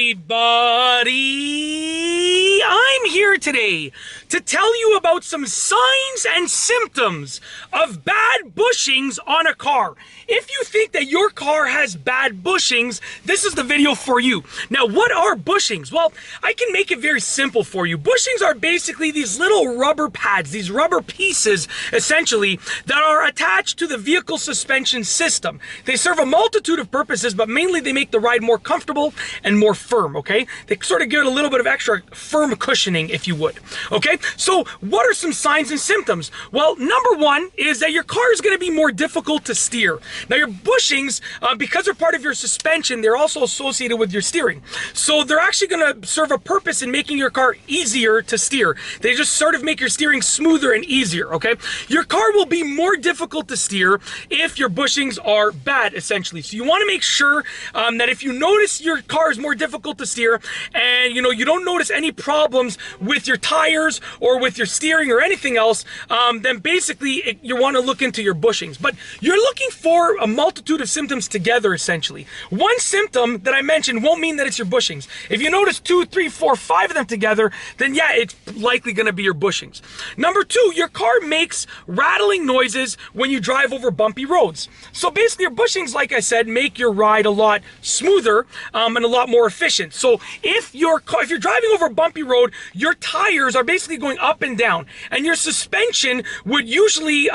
everybody! I'm here today to tell you about some signs and symptoms of bad bushings on a car. If you think that your car has bad bushings, this is the video for you. Now, what are bushings? Well, I can make it very simple for you. Bushings are basically these little rubber pads, these rubber pieces, essentially, that are attached to the vehicle suspension system. They serve a multitude of purposes, but mainly they make the ride more comfortable and more firm, okay? They sort of give it a little bit of extra firm cushioning, if you would, okay? So what are some signs and symptoms? Well, number one is that your car is going to be more difficult to steer. Now, your bushings, because they're part of your suspension, they're also associated with your steering. So they're actually going to serve a purpose in making your car easier to steer. They just sort of make your steering smoother and easier, okay? Your car will be more difficult to steer if your bushings are bad, essentially. So you want to make sure that if you notice your car is more difficult to steer and you don't notice any problems with your tires or with your steering or anything else, then basically you want to look into your bushings. But you're looking for a multitude of symptoms together, essentially. One symptom that I mentioned won't mean that it's your bushings. If you notice 2, 3, 4, 5 of them together, then yeah, it's likely going to be your bushings. Number two, your car makes rattling noises when you drive over bumpy roads. So basically your bushings, like I said, make your ride a lot smoother and a lot more efficient. So if you're driving over a bumpy road, your tires are basically going up and down, and your suspension would usually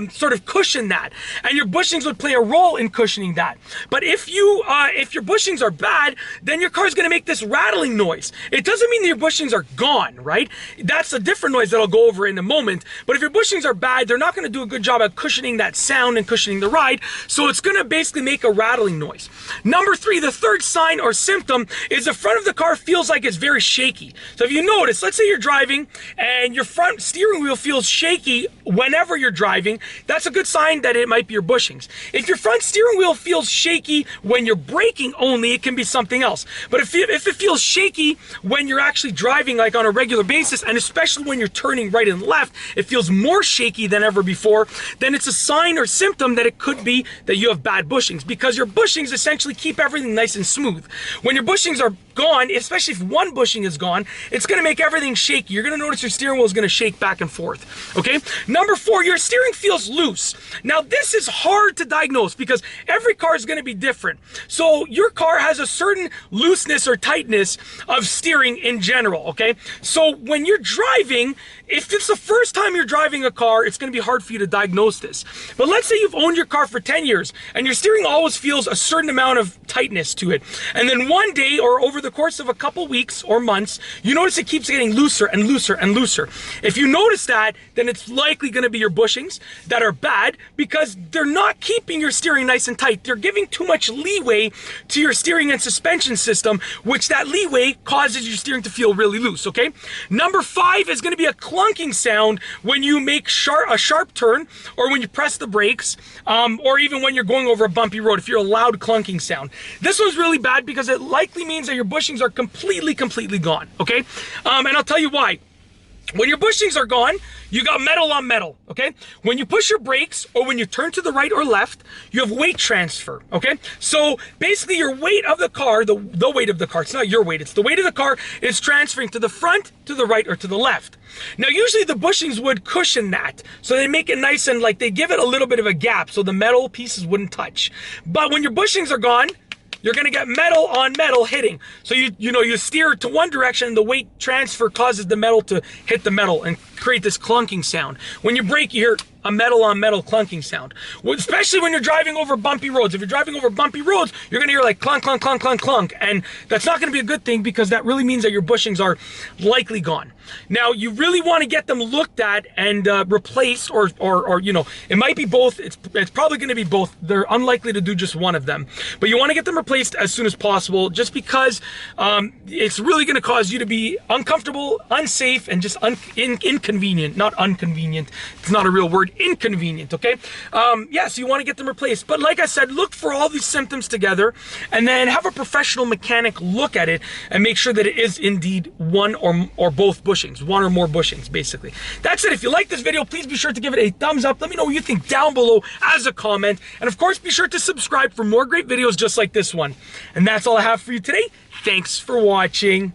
sort of cushion that, and your bushings would play a role in cushioning that. But if your bushings are bad, then your car's going to make this rattling noise. It doesn't mean that your bushings are gone, right? That's a different noise that I'll go over in a moment. But if your bushings are bad, they're not going to do a good job at cushioning that sound and cushioning the ride, so it's going to basically make a rattling noise. Number three, the third sign or symptom is the front of the car feels like it's very shaky. So if you notice, let's say you're driving and your front steering wheel feels shaky whenever you're driving, that's a good sign that it might be your bushings. If your front steering wheel feels shaky when you're braking only, it can be something else. But if it feels shaky when you're actually driving like on a regular basis, and especially when you're turning right and left, it feels more shaky than ever before, then it's a sign or symptom that it could be that you have bad bushings, because your bushings essentially keep everything nice and smooth. When your bushings are gone, especially if one bushing is gone, it's going to make everything shaky. You're going to notice your steering wheel is going to shake back and forth, okay? Number four, your steering feels loose. Now, this is hard to diagnose because every car is going to be different. So your car has a certain looseness or tightness of steering in general, okay? So when you're driving, if it's the first time you're driving a car, it's going to be hard for you to diagnose this. But let's say you've owned your car for 10 years and your steering always feels a certain amount of tightness to it. And then one day or over the course of a couple weeks or months, you notice it keeps getting looser and looser and looser. If you notice that, then it's likely going to be your bushings that are bad, because they're not keeping your steering nice and tight. They're giving too much leeway to your steering and suspension system, which that leeway causes your steering to feel really loose, okay? Number five is going to be a clunking sound when you make a sharp turn, or when you press the brakes, or even when you're going over a bumpy road, if you're a loud clunking sound. This one's really bad because it likely means that your bushings are completely gone, okay? And I'll tell you why. When your bushings are gone, you got metal on metal, okay? When you push your brakes or when you turn to the right or left, you have weight transfer, okay? So basically your weight of the car, the weight of the car, it's not your weight, it's the weight of the car, is transferring to the front, to the right, or to the left. Now, usually the bushings would cushion that, so they make it nice and like they give it a little bit of a gap so the metal pieces wouldn't touch. But when your bushings are gone, you're going to get metal on metal hitting. So you steer to one direction, and the weight transfer causes the metal to hit the metal and create this clunking sound. When you brake, you hear a metal on metal clunking sound, especially when you're driving over bumpy roads. If you're driving over bumpy roads, you're going to hear like clunk, clunk, clunk, clunk, clunk, and that's not going to be a good thing, because that really means that your bushings are likely gone. Now, you really want to get them looked at and replaced, or it might be both. It's probably going to be both. They're unlikely to do just one of them, but you want to get them replaced as soon as possible, just because it's really going to cause you to be uncomfortable, unsafe, and just inconvenient. Not inconvenient. It's not a real word. inconvenient, okay? Yeah, so you want to get them replaced. But like I said, look for all these symptoms together and then have a professional mechanic look at it and make sure that it is indeed one or both bushings, one or more bushings, basically. That's it. If you like this video, please be sure to give it a thumbs up. Let me know what you think down below as a comment. And of course, be sure to subscribe for more great videos just like this one. And that's all I have for you today. Thanks for watching.